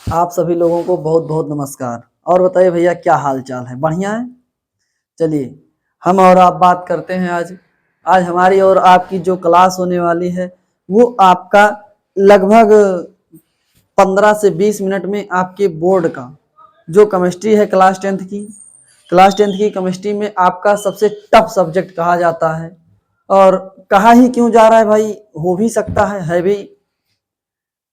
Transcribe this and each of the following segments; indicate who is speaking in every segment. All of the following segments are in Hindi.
Speaker 1: आप सभी लोगों को बहुत बहुत नमस्कार। और बताइए भैया, क्या हाल चाल है? बढ़िया है। चलिए, हम और आप बात करते हैं आज। आज हमारी और आपकी जो क्लास होने वाली है वो आपका लगभग 15 से 20 मिनट में आपके बोर्ड का जो केमिस्ट्री है क्लास टेंथ की केमिस्ट्री में आपका सबसे टफ सब्जेक्ट कहा जाता है। और कहा ही क्यों जा रहा है भाई, हो भी सकता है भी।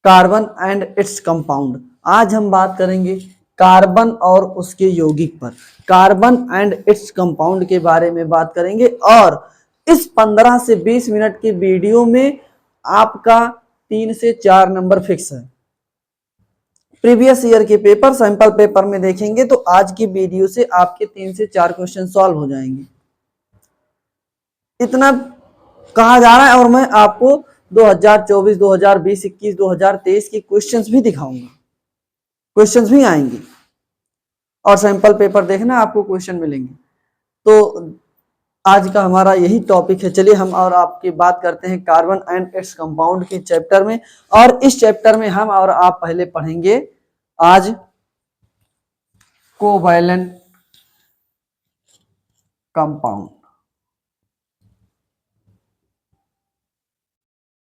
Speaker 1: Carbon and its compound. आज हम बात करेंगे कार्बन और उसके यौगिक पर। कार्बन एंड इट्स कंपाउंड के बारे में बात करेंगे। और इस 15 से 20 मिनट के वीडियो में आपका 3 से 4 नंबर फिक्स है। प्रीवियस ईयर के पेपर सैंपल पेपर में देखेंगे तो आज की वीडियो से आपके 3 से 4 क्वेश्चन सॉल्व हो जाएंगे। इतना कहा जा रहा है। और मैं आपको 2024, 2020, 21, 2023 के क्वेश्चंस भी दिखाऊंगा। क्वेश्चंस भी आएंगे और सैंपल पेपर देखना, आपको क्वेश्चन मिलेंगे। तो आज का हमारा यही टॉपिक है। चलिए हम और आपकी बात करते हैं कार्बन एंड इट्स कंपाउंड के चैप्टर में। और इस चैप्टर में हम और आप पहले पढ़ेंगे आज कोवैलेंट कंपाउंड।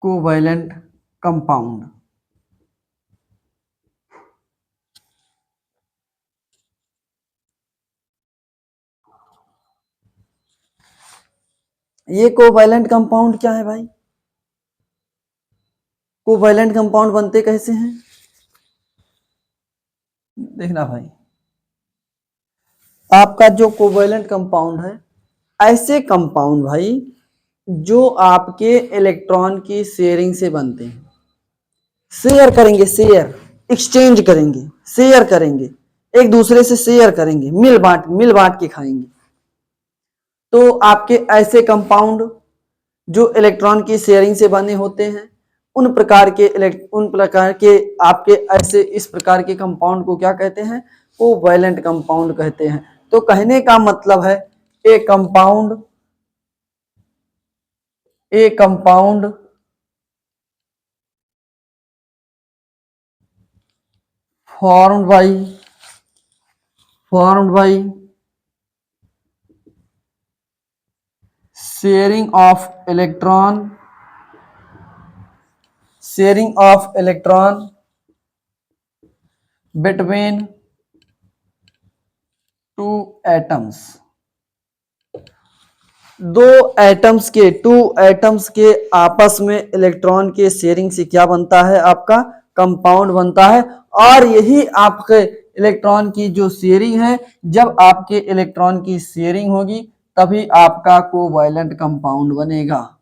Speaker 1: कोवैलेंट कंपाउंड ये कोवैलेंट कंपाउंड क्या है भाई? कोवैलेंट कंपाउंड बनते कैसे हैं? देखना भाई, आपका जो कोवैलेंट कंपाउंड है, ऐसे कंपाउंड भाई जो आपके इलेक्ट्रॉन की शेयरिंग से बनते हैं। शेयर करेंगे, शेयर एक्सचेंज करेंगे, शेयर करेंगे, एक दूसरे से शेयर करेंगे, मिल बांट के खाएंगे। तो आपके ऐसे कंपाउंड जो इलेक्ट्रॉन की शेयरिंग से बने होते हैं, उन प्रकार के आपके ऐसे इस प्रकार के कंपाउंड को क्या कहते हैं? कोवैलेंट कंपाउंड कहते हैं। तो कहने का मतलब है ए compound formed by sharing of electron between two atoms। Two atoms के आपस में इलेक्ट्रॉन के शेयरिंग से क्या बनता है? आपका कंपाउंड बनता है। और यही आपके इलेक्ट्रॉन की जो शेयरिंग है, जब आपके इलेक्ट्रॉन की शेयरिंग होगी तभी आपका कोवैलेंट कंपाउंड बनेगा।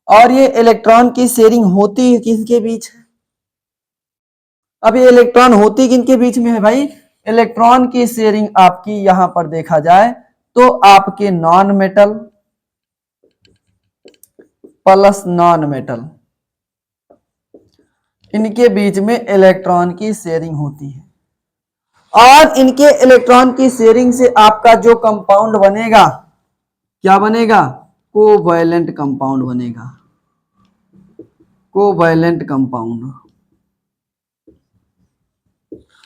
Speaker 1: और ये इलेक्ट्रॉन की शेयरिंग होती है किसके बीच है? अब ये इलेक्ट्रॉन होती किनके बीच में है भाई? इलेक्ट्रॉन की शेयरिंग आपकी यहां पर देखा जाए तो आपके non metal plus non metal, इनके बीच में इलेक्ट्रॉन की शेयरिंग होती है। और इनके इलेक्ट्रॉन की शेयरिंग से आपका जो कंपाउंड बनेगा, क्या बनेगा? कोवैलेंट कंपाउंड बनेगा। Covalent compound.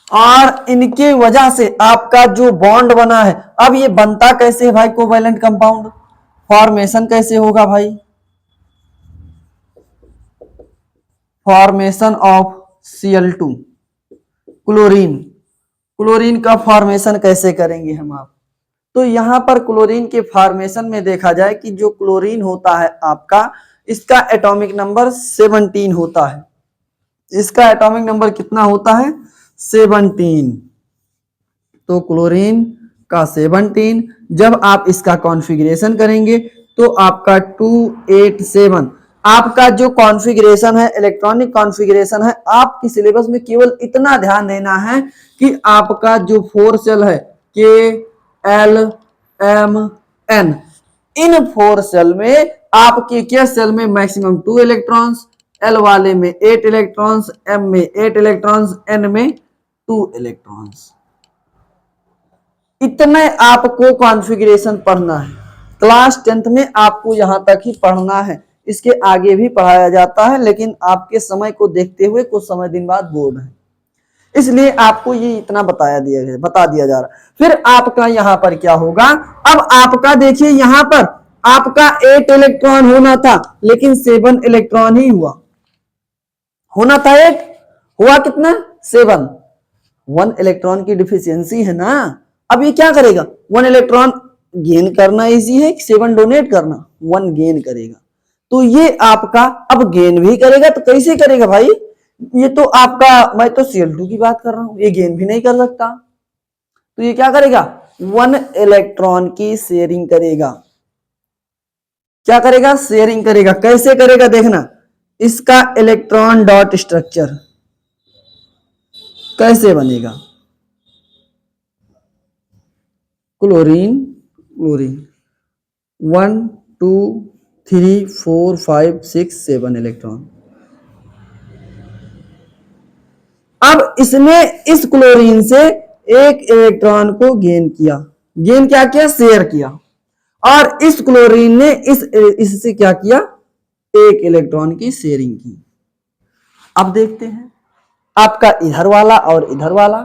Speaker 1: और इनके वजह से आपका जो बॉन्ड बना है, अब ये बनता कैसे है भाई कोवैलेंट कंपाउंड? फॉर्मेशन कैसे होगा भाई? Formation of Cl2 chlorine. Chlorine का फॉर्मेशन कैसे करेंगे हम आप? तो यहां पर क्लोरीन के फॉर्मेशन में देखा जाए कि जो क्लोरीन होता है आपका, इसका एटॉमिक नंबर 17 होता है। इसका एटॉमिक नंबर कितना होता है? 17। तो क्लोरीन का 17, जब आप इसका कॉन्फ़िगरेशन करेंगे तो आपका 287। आपका जो कॉन्फ़िगरेशन है, इलेक्ट्रॉनिक कॉन्फ़िगरेशन है, आपकी सिलेबस में केवल इतना ध्यान देना है कि आपका जो 4 सेल है KLMN, इन 4 सेल में आपके क्या सेल में मैक्सिमम 2 इलेक्ट्रॉन्स, L वाले में 8 इलेक्ट्रॉन्स, M में 8 इलेक्ट्रॉन्स, N में 2 इलेक्ट्रॉन्स। इतने आपको कॉन्फ़िगरेशन पढ़ना है। क्लास 10th में आपको यहां तक ही पढ़ना है, इसके आगे भी पढ़ाया जाता है, लेकिन आपके समय को देखते हुए कुछ समय दिन बाद बोर्ड है। इसलिए आपको ये इतना बता दिया जा रहा। फिर आपका यहां पर क्या होगा, अब आपका देखिए यहां पर आपका 8 इलेक्ट्रॉन होना था लेकिन 7 इलेक्ट्रॉन ही हुआ। होना था 8, हुआ कितना 7। 1 इलेक्ट्रॉन की डिफिशियंसी है ना। अब ये क्या करेगा, 1 इलेक्ट्रॉन गेन करना इजी है, 7 डोनेट करना, 1 गेन करेगा। तो ये आपका अब गेन भी करेगा, तो कैसे करेगा भाई, ये तो आपका, मैं तो Cl2 की बात कर रहा हूं, ये गेन भी नहीं कर सकता। तो ये क्या करेगा, 1 इलेक्ट्रॉन की शेयरिंग करेगा। क्या करेगा, शेयरिंग करेगा। कैसे करेगा देखना, इसका इलेक्ट्रॉन डॉट स्ट्रक्चर कैसे बनेगा, क्लोरीन क्लोरीन 1 2 3 4 5 6 7 इलेक्ट्रॉन। अब इसने इस क्लोरीन से एक इलेक्ट्रॉन को गेन किया। गेन क्या किया, शेयर किया। और इस क्लोरीन ने इससे क्या किया, एक इलेक्ट्रॉन की शेयरिंग की। अब देखते हैं आपका इधर वाला और इधर वाला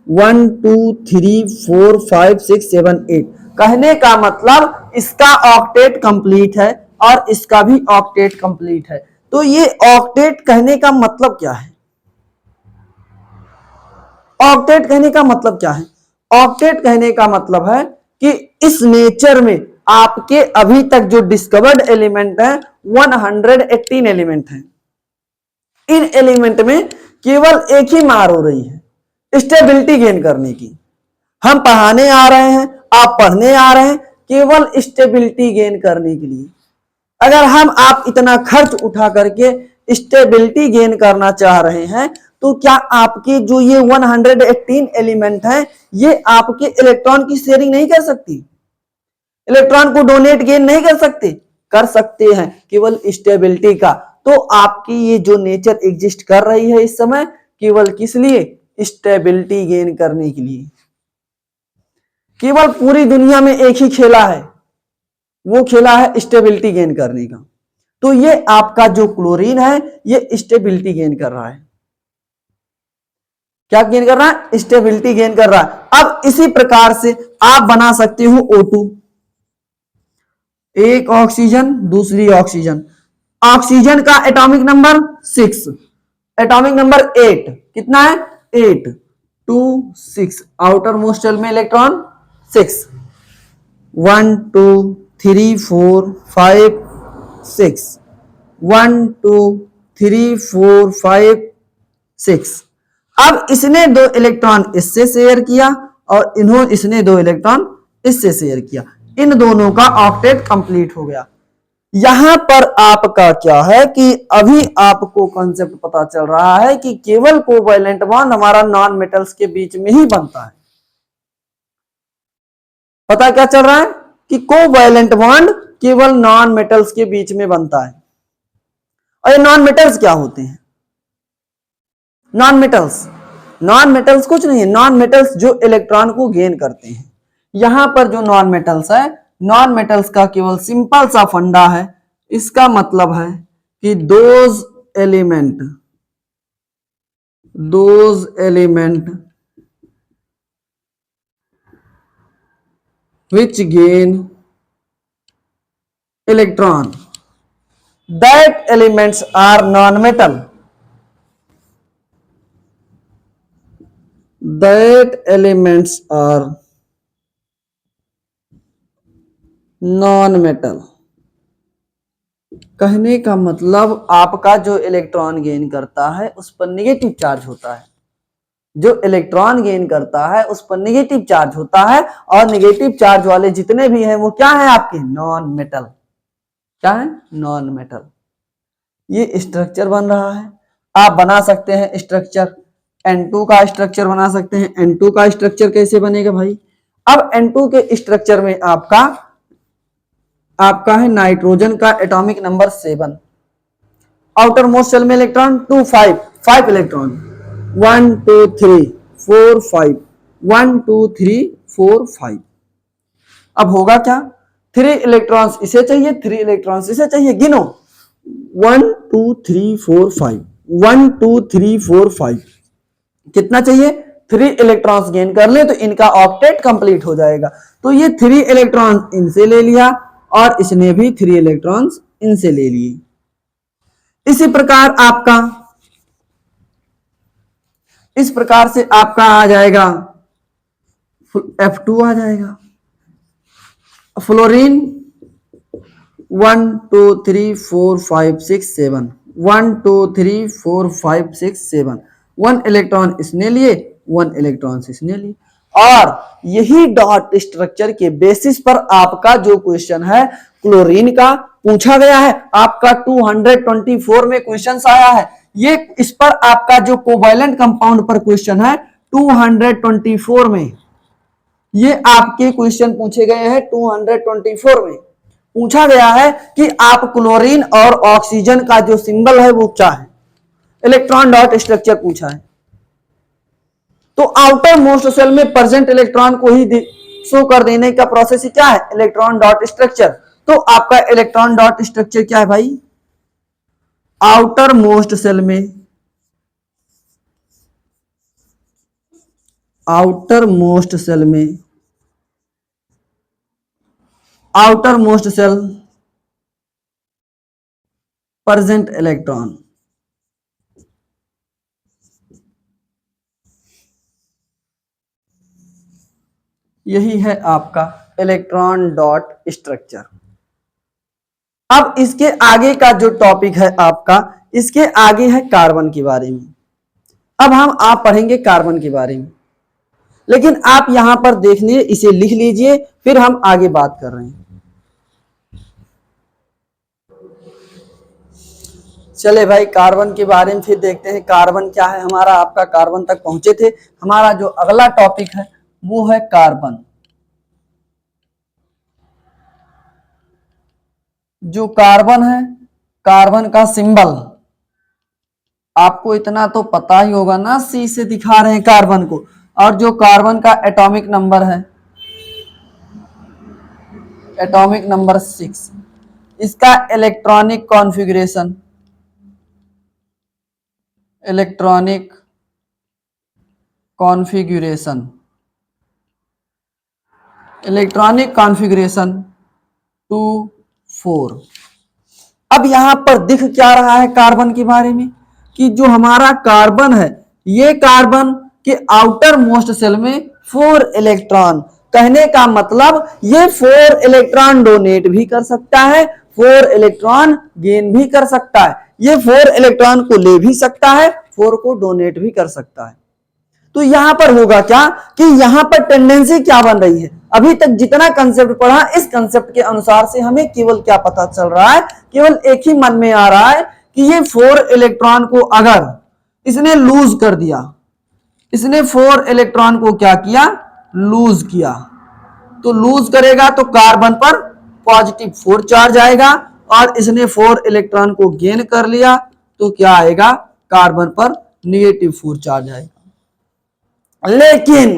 Speaker 1: 1 2 3 4 5 6 7 8। कहने का मतलब इसका ऑक्टेट कंप्लीट है और इसका भी ऑक्टेट कंप्लीट है। तो ये ऑक्टेट कहने का मतलब क्या है, ऑक्टेट कहने का मतलब क्या है, ऑक्टेट कहने का मतलब है कि इस नेचर में आपके अभी तक जो डिस्कवर्ड एलिमेंट है 118 एलिमेंट हैं। इन एलिमेंट में केवल एक ही मार हो रही है स्टेबिलिटी गेन करने की। हम पढ़ाने आ रहे हैं, आप पढ़ने आ रहे हैं केवल स्टेबिलिटी गेन करने के लिए। अगर हम आप इतना खर्च उठा करके स्टेबिलिटी गेन करना चाह रहे हैं तो क्या आपके जो ये 118 एलिमेंट हैं ये आपके इलेक्ट्रॉन की शेयरिंग नहीं कर सकती, इलेक्ट्रॉन को डोनेट गेन नहीं कर सकते, कर सकते हैं, केवल स्टेबिलिटी का। तो आपकी ये जो नेचर एग्जिस्ट कर रही है इस समय केवल किस लिए, स्टेबिलिटी गेन करने के लिए। केवल पूरी दुनिया में एक ही खेला है, वो खेला है स्टेबिलिटी गेन करने का। तो ये आपका जो क्लोरीन है ये स्टेबिलिटी गेन कर रहा है। क्या गेन कर रहा है, स्टेबिलिटी गेन कर रहा है। अब इसी प्रकार से आप बना सकते हो O2, एक ऑक्सीजन दूसरी ऑक्सीजन। ऑक्सीजन का एटॉमिक नंबर 6, एटॉमिक नंबर 8, कितना है 8 2 6, आउटर मोस्ट शेल में इलेक्ट्रॉन 6, 1 2 3 4 5 6, 1 2 3 4 5 6। अब इसने 2 इलेक्ट्रॉन इससे शेयर किया और इसने 2 इलेक्ट्रॉन इससे शेयर किया, इन दोनों का ऑक्टेट कंप्लीट हो गया। यहां पर आपका क्या है कि अभी आपको कॉन्सेप्ट पता चल रहा है कि केवल कोवैलेंट बॉन्ड हमारा नॉन मेटल्स के बीच में ही बनता है। पता क्या चल रहा है कि कोवैलेंट बॉन्ड केवल नॉन मेटल्स के बीच में बनता है। और ये नॉन मेटल्स क्या होते हैं, नॉन मेटल्स कुछ नहीं है, नॉन मेटल्स जो इलेक्ट्रॉन को गेन करते हैं। यहां पर जो नॉन मेटल्स है, नॉन मेटल्स का केवल सिंपल सा फंडा है, इसका मतलब है कि those element which gain electron, that elements are non-metal, that elements are non-metal। कहने का मतलब आपका जो इलेक्ट्रॉन गेन करता है उस पर नेगेटिव चार्ज होता है, जो इलेक्ट्रॉन गेन करता है उस पर नेगेटिव चार्ज होता है, और नेगेटिव चार्ज वाले जितने भी हैं वो क्या है आपके नॉन मेटल। क्या है, नॉन मेटल। ये स्ट्रक्चर बन रहा है, आप बना सकते हैं स्ट्रक्चर, N2 का स्ट्रक्चर बना सकते हैं। N2 का स्ट्रक्चर कैसे बनेगा भाई, अब N2 के स्ट्रक्चर में आपका है नाइट्रोजन का atomic number 7, outer most shell में इलेक्ट्रॉन 2 5 इलेक्ट्रॉन, 1 2 3 4 5, 1 2 3 4 5। अब होगा क्या, 3 इलेक्ट्रॉन्स इसे चाहिए, 3 इलेक्ट्रॉन्स इसे चाहिए, गिनो 1 2 3 4 5, 1 2 3 4 5, कितना चाहिए, 3 इलेक्ट्रॉन्स गेन कर ले तो इनका ऑक्टेट कंप्लीट हो जाएगा। तो ये 3 इलेक्ट्रॉन्स इनसे ले लिया और इसने भी 3 इलेक्ट्रॉन्स इनसे ले लिए। इसी प्रकार आपका, इस प्रकार से आपका आ जाएगा F2 आ जाएगा। फ्लोरीन 1 2 3 4 5 6 7, 1 2 3 4 5 6 7, 1 इलेक्ट्रॉन इसने लिए, 1 इलेक्ट्रॉन इसने लिए। और यही डॉट स्ट्रक्चर के बेसिस पर आपका जो क्वेश्चन है क्लोरीन का पूछा गया है, आपका 224 में क्वेश्चन आया है। ये इस पर आपका जो कोवैलेंट कंपाउंड पर क्वेश्चन है 224 में, ये आपके क्वेश्चन पूछे गए हैं 224 में। पूछा गया है कि आप क्लोरीन और ऑक्सीजन का जो सिंबल है वो क्या है, इलेक्ट्रॉन डॉट स्ट्रक्चर पूछा है। तो आउटर मोस्ट सेल में प्रेजेंट इलेक्ट्रॉन को ही शो कर देने का प्रोसेस क्या है, इलेक्ट्रॉन डॉट स्ट्रक्चर। तो आपका इलेक्ट्रॉन डॉट स्ट्रक्चर क्या है भाई, आउटर मोस्ट सेल में, आउटर मोस्ट सेल में, outer most cell present electron, यही है आपका इलेक्ट्रॉन डॉट स्ट्रक्चर। अब इसके आगे का जो टॉपिक है आपका, इसके आगे है कार्बन के बारे में। अब आप पढ़ेंगे कार्बन के बारे में, लेकिन आप यहां पर देख लीजिए, इसे लिख लीजिए, फिर हम आगे बात कर रहे हैं। चले भाई कार्बन के बारे में फिर देखते हैं कार्बन क्या है हमारा। आपका कार्बन तक पहुंचे थे, हमारा जो अगला टॉपिक है वो है कार्बन। जो कार्बन है, कार्बन का सिंबल आपको इतना तो पता ही होगा ना, सी से दिखा रहे हैं कार्बन को। और जो कार्बन का एटॉमिक नंबर है, एटॉमिक नंबर 6, इसका electronic configuration, electronic configuration, electronic configuration 2 4। अब यहां पर दिख क्या रहा है कार्बन के बारे में, कि जो हमारा कार्बन है, ये कार्बन के आउटर मोस्ट सेल में 4 इलेक्ट्रॉन, कहने का मतलब ये 4 इलेक्ट्रॉन डोनेट भी कर सकता है, 4 इलेक्ट्रॉन गेन भी कर सकता है, ये 4 इलेक्ट्रॉन को ले भी सकता है, 4 को डोनेट भी कर सकता है। तो यहां पर होगा क्या कि यहां पर टेंडेंसी क्या बन रही है, अभी तक जितना कंसेप्ट पढ़ा इस कंसेप्ट के अनुसार से हमें केवल क्या पता चल रहा है, केवल एक ही मन में आ रहा है कि ये 4 इलेक्ट्रॉन को अगर इसने लूज कर दिया, इसने 4 इलेक्ट्रॉन को क्या किया, लूज किया, तो लूज करेगा तो कार्बन पर पॉजिटिव 4 चार्ज आएगा, और इसने 4 इलेक्ट्रॉन को गेन कर लिया तो क्या आएगा, कार्बन पर नेगेटिव 4 चार्ज आएगा। लेकिन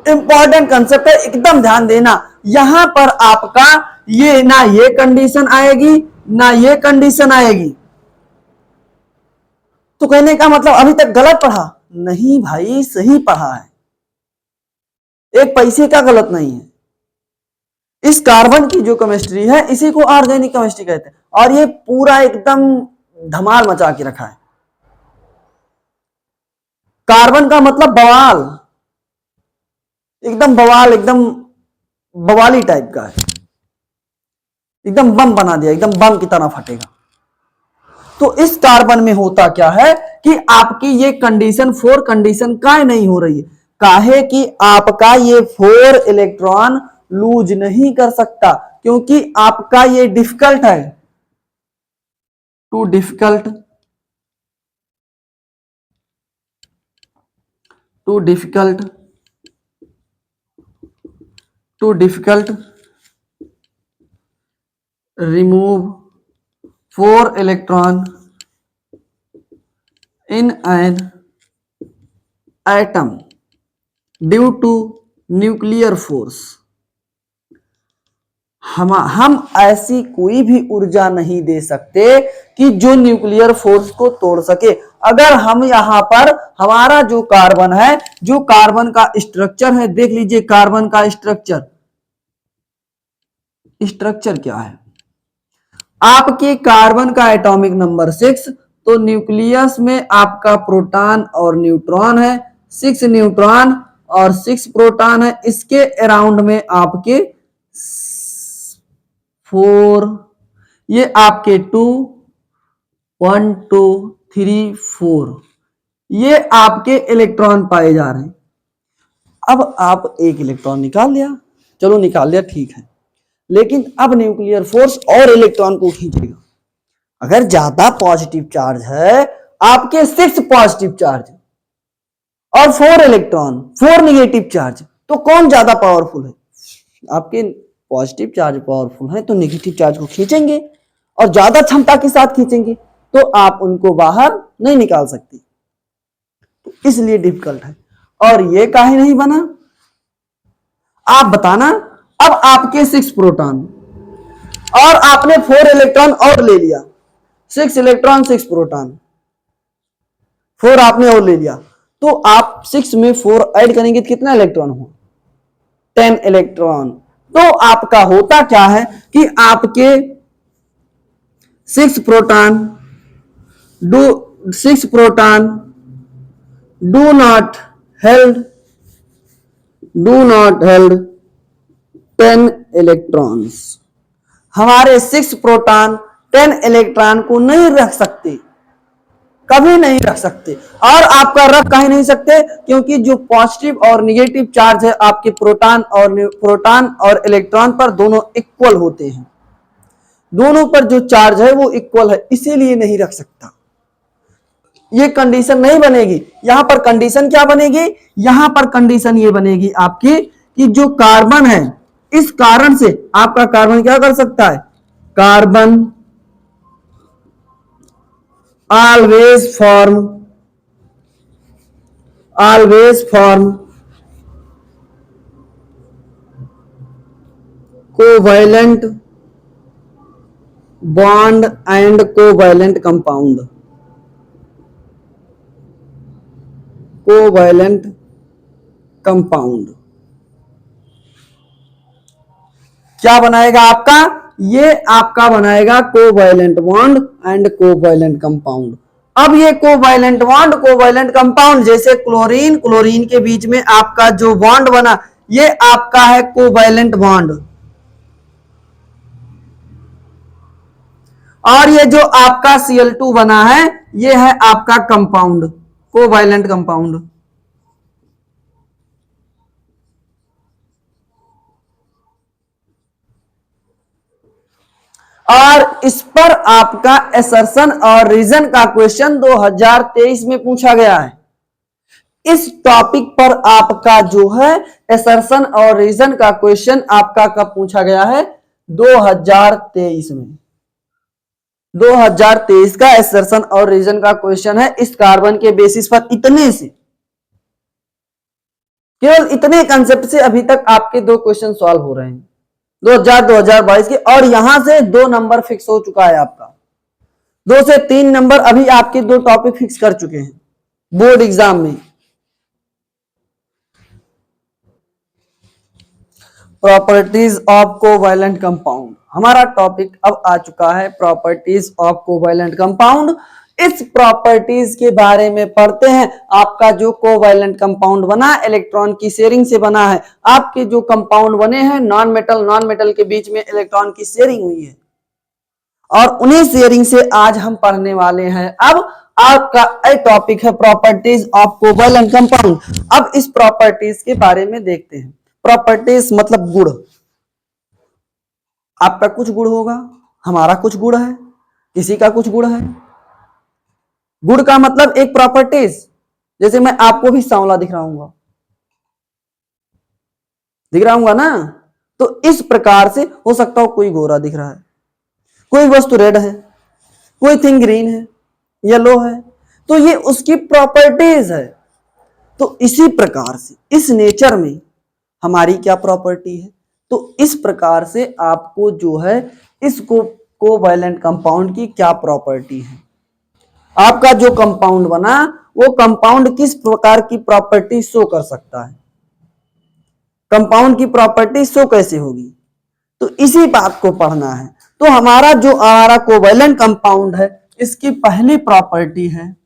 Speaker 1: इंपॉर्टेंट कंसेप्ट है, एकदम ध्यान देना, यहां पर आपका ये ना ये कंडीशन आएगी ना ये कंडीशन आएगी। तो कहने का मतलब अभी तक गलत पढ़ा नहीं भाई, सही पढ़ा है, एक पैसे का गलत नहीं है। इस कार्बन की जो केमिस्ट्री है इसी को ऑर्गेनिक केमिस्ट्री कहते हैं, और ये पूरा एकदम धमाल मचा के रखा है। कार्बन का मतलब बवाल, एकदम बवाल, एकदम बवाली टाइप का है, एकदम बम बना दिया, एकदम बम की तरह फटेगा। तो इस कार्बन में होता क्या है कि आपकी ये कंडीशन 4 कंडीशन काहे नहीं हो रही है, काहे कि आपका ये 4 इलेक्ट्रॉन लूज नहीं कर सकता, क्योंकि आपका ये डिफिकल्ट है, too difficult, too difficult, too difficult remove 4 electron in an atom due to nuclear force। हम ऐसी कोई भी ऊर्जा नहीं दे सकते कि जो न्यूक्लियर फोर्स को तोड़ सके। अगर हम यहां पर हमारा जो कार्बन है, जो कार्बन का स्ट्रक्चर है, देख लीजिए कार्बन का स्ट्रक्चर क्या है। आपके कार्बन का एटॉमिक नंबर 6, तो न्यूक्लियस में आपका प्रोटॉन और न्यूट्रॉन है, 6 न्यूट्रॉन और 6 प्रोटॉन है। इसके अराउंड में आपके 4, ये आपके 2, 1 2 3 4, ये आपके इलेक्ट्रॉन पाए जा रहे हैं। अब आप एक इलेक्ट्रॉन निकाल लिया, चलो निकाल लिया, ठीक है, लेकिन अब न्यूक्लियर फोर्स और इलेक्ट्रॉन को खींचेगा। अगर ज्यादा पॉजिटिव चार्ज है, आपके 6 पॉजिटिव चार्ज और 4 इलेक्ट्रॉन, 4 निगेटिव चार्ज, तो कौन ज्यादा पावरफुल है? आपके पॉजिटिव चार्ज पावरफुल है तो निगेटिव चार्ज को खींचेंगे और ज्यादा क्षमता के साथ खींचेंगे, तो आप उनको बाहर नहीं निकाल सकते, तो इसलिए डिफिकल्ट है। और ये काहे नहीं बना, आप बताना। अब आपके 6 प्रोटॉन और आपने 4 इलेक्ट्रॉन और ले लिया, 6 इलेक्ट्रॉन 6 प्रोटॉन, 4 आपने और ले लिया, तो आप 6 में 4 ऐड करेंगे तो कितना इलेक्ट्रॉन हो? 10 इलेक्ट्रॉन। तो आपका होता क्या है कि आपके 6 proton do not held 10 electrons. हमारे 6 प्रोटॉन 10 इलेक्ट्रॉन को नहीं रख सकते, कभी नहीं रख सकते। और आपका रख काहे नहीं सकते? क्योंकि जो पॉजिटिव और निगेटिव चार्ज है आपके प्रोटॉन और इलेक्ट्रॉन पर दोनों इक्वल होते हैं, दोनों पर जो चार्ज है वो इक्वल है, इसीलिए नहीं रख सकता। ये कंडीशन नहीं बनेगी। यहां पर कंडीशन क्या बनेगी? यहां पर कंडीशन ये बनेगी आपकी कि जो कार्बन है, इस कारण से आपका कार्बन क्या कर सकता है? Carbon always form covalent bond and covalent compound क्या बनाएगा आपका? ये आपका बनाएगा covalent bond and covalent compound. अब ये कोवैलेंट बॉन्ड कोवैलेंट कंपाउंड, जैसे क्लोरीन के बीच में आपका जो बॉन्ड बना, ये आपका है कोवैलेंट बॉन्ड, और ये जो आपका Cl2 बना है, ये है आपका कंपाउंड, कोवैलेंट कंपाउंड। और इस पर आपका असर्शन और रीजन का क्वेश्चन 2023 में पूछा गया है। इस टॉपिक पर आपका जो है असर्शन और रीजन का क्वेश्चन आपका कब पूछा गया है? 2023 में। 2023 का असर्शन और रीजन का क्वेश्चन है। इस कार्बन के बेसिस पर इतने से, केवल इतने कंसेप्ट से अभी तक आपके 2 क्वेश्चन सॉल्व हो रहे हैं 2022 के, और यहां से 2 नंबर फिक्स हो चुका है आपका। 2 से 3 नंबर अभी आपके 2 टॉपिक फिक्स कर चुके हैं बोर्ड एग्जाम में। प्रॉपर्टीज ऑफ कोवैलेंट कंपाउंड, हमारा टॉपिक अब आ चुका है प्रॉपर्टीज ऑफ कोवैलेंट कंपाउंड। इस प्रॉपर्टीज के बारे में पढ़ते हैं। आपका जो कोवैलेंट कंपाउंड बना इलेक्ट्रॉन की शेयरिंग से बना है। आपके जो कंपाउंड बने हैं नॉन मेटल के बीच में इलेक्ट्रॉन की शेयरिंग हुई है, और उन्हीं शेयरिंग से आज हम पढ़ने वाले हैं। अब आपका टॉपिक है प्रॉपर्टीज ऑफ कोवैलेंट कंपाउंड। अब इस प्रॉपर्टीज के बारे में देखते हैं। प्रॉपर्टीज मतलब गुण। आपका कुछ गुण होगा, हमारा कुछ गुण है, किसी का कुछ गुण है। गुण का मतलब एक प्रॉपर्टीज, जैसे मैं आपको भी सांवला दिख रहा हूं ना, तो इस प्रकार से हो सकता हो कोई गोरा दिख रहा है, कोई वस्तु रेड है, कोई थिंग ग्रीन है, येलो है, तो ये उसकी प्रॉपर्टीज है। तो इसी प्रकार से इस नेचर में हमारी क्या प्रॉपर्टी है? तो इस प्रकार से आपको जो है इस कोवैलेंट कंपाउंड की क्या प्रॉपर्टी है, आपका जो कंपाउंड बना वो कंपाउंड किस प्रकार की प्रॉपर्टी शो कर सकता है, कंपाउंड की प्रॉपर्टी शो कैसे होगी, तो इसी बात को पढ़ना है। तो हमारा कोवैलेंट कंपाउंड है, इसकी पहली प्रॉपर्टी है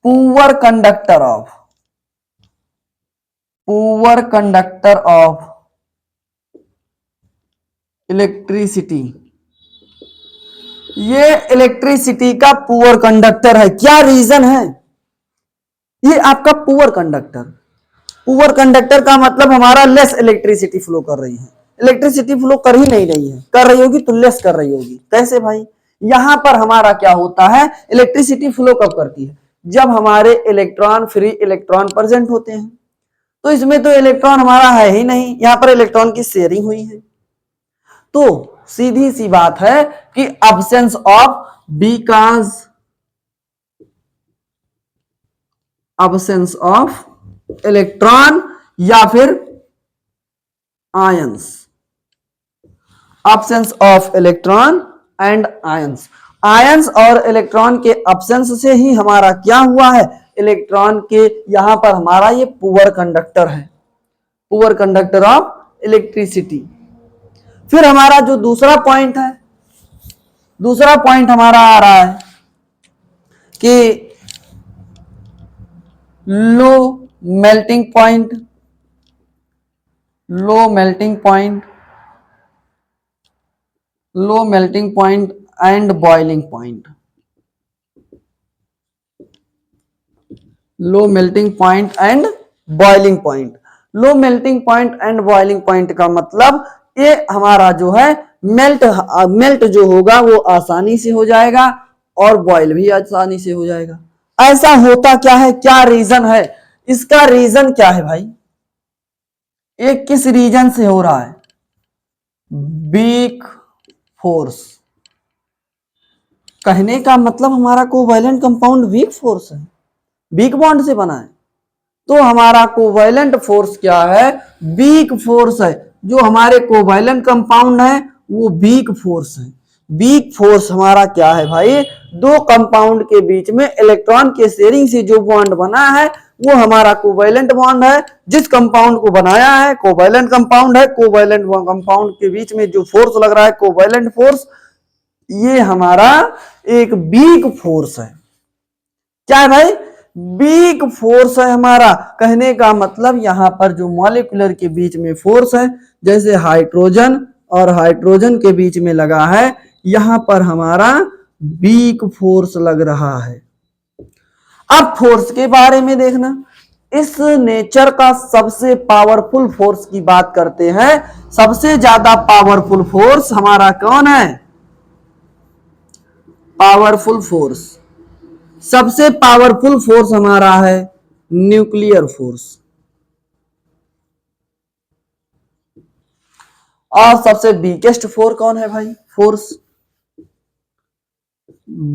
Speaker 1: पुअर कंडक्टर ऑफ इलेक्ट्रिसिटी। ये इलेक्ट्रिसिटी का पुअर कंडक्टर है। क्या रीजन है, ये आपका पुअर कंडक्टर का मतलब हमारा लेस इलेक्ट्रिसिटी फ्लो कर रही है, इलेक्ट्रिसिटी फ्लो कर ही नहीं रही है, कर रही होगी तो लेस कर रही होगी। कैसे भाई, यहां पर हमारा क्या होता है, इलेक्ट्रिसिटी फ्लो कब करती है, जब हमारे इलेक्ट्रॉन फ्री इलेक्ट्रॉन प्रेजेंट होते हैं। तो इसमें तो इलेक्ट्रॉन हमारा है ही नहीं, यहां पर इलेक्ट्रॉन की शेयरिंग हुई है। तो सीधी सी बात है कि absence of absence of electron या फिर ions, absence of electron and ions. Ions और इलेक्ट्रॉन के absence से ही हमारा क्या हुआ है, इलेक्ट्रॉन के यहां पर हमारा ये पुअर कंडक्टर है, पुअर कंडक्टर ऑफ इलेक्ट्रिसिटी। फिर हमारा जो दूसरा पॉइंट है, दूसरा पॉइंट हमारा आ रहा है कि low melting point and boiling point. Low melting point and boiling point. Low melting point and boiling point का मतलब ये हमारा जो है मेल्ट जो होगा वो आसानी से हो जाएगा और बॉयल भी आसानी से हो जाएगा। ऐसा होता क्या है, क्या रीजन है, इसका रीजन क्या है भाई, ये किस रीजन से हो रहा है, वीक फोर्स। कहने का मतलब हमारा कोवैलेंट कंपाउंड वीक फोर्स है, वीक बॉन्ड से बना है। तो हमारा कोवैलेंट फोर्स क्या है, वीक फोर्स है। जो हमारे कोवैलेंट कंपाउंड है वो वीक फोर्स है। वीक फोर्स हमारा क्या है भाई, दो कंपाउंड के बीच में इलेक्ट्रॉन के शेयरिंग से जो बॉन्ड बना है वो हमारा कोवैलेंट बॉन्ड है। जिस कंपाउंड को बनाया है कोवैलेंट कंपाउंड है, कोवैलेंट कंपाउंड के बीच में जो फोर्स लग रहा है कोवैलेंट फोर्स, ये हमारा एक वीक फोर्स है। क्या है भाई, वीक फोर्स है हमारा। कहने का मतलब यहां पर जो मॉलिक्यूलर के बीच में फोर्स है, जैसे हाइड्रोजन और हाइड्रोजन के बीच में लगा है, यहां पर हमारा वीक फोर्स लग रहा है। अब फोर्स के बारे में देखना, इस नेचर का सबसे पावरफुल फोर्स की बात करते हैं। सबसे ज्यादा पावरफुल फोर्स हमारा कौन है, पावरफुल फोर्स, सबसे पावरफुल फोर्स हमारा है न्यूक्लियर फोर्स। और सबसे वीकेस्ट फोर्स कौन है भाई, फोर्स,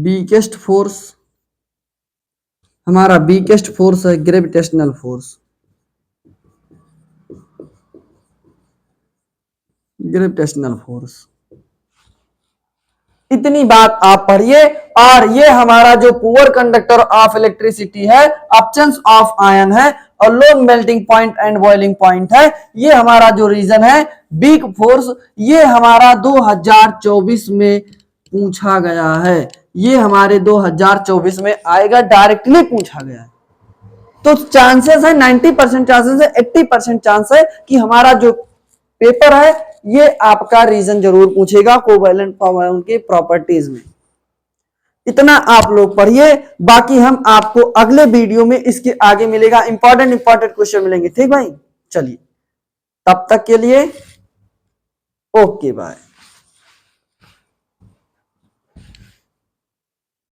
Speaker 1: वीकेस्ट फोर्स हमारा वीकेस्ट फोर्स है ग्रेविटेशनल फोर्स, ग्रेविटेशनल फोर्स। इतनी बात आप पढ़िए। और ये हमारा जो पुअर कंडक्टर ऑफ इलेक्ट्रिसिटी है, एब्सेंस ऑफ आयन है, और low melting point and boiling point है, ये हमारा जो रीजन है वीक फोर्स, ये हमारा 2024 में पूछा गया है। ये हमारे 2024 में आएगा, डायरेक्टली पूछा गया है। तो चांसेस है 90% चांसेस है, 80% चांस है कि हमारा जो पेपर है ये आपका रीजन जरूर पूछेगा कोवैलेंट कंपाउंड के प्रॉपर्टीज में। इतना आप लोग पढ़िए, बाकी हम आपको अगले वीडियो में इसके आगे मिलेगा, इंपॉर्टेंट क्वेश्चन मिलेंगे। ठीक भाई, चलिए तब तक के लिए ओके बाय।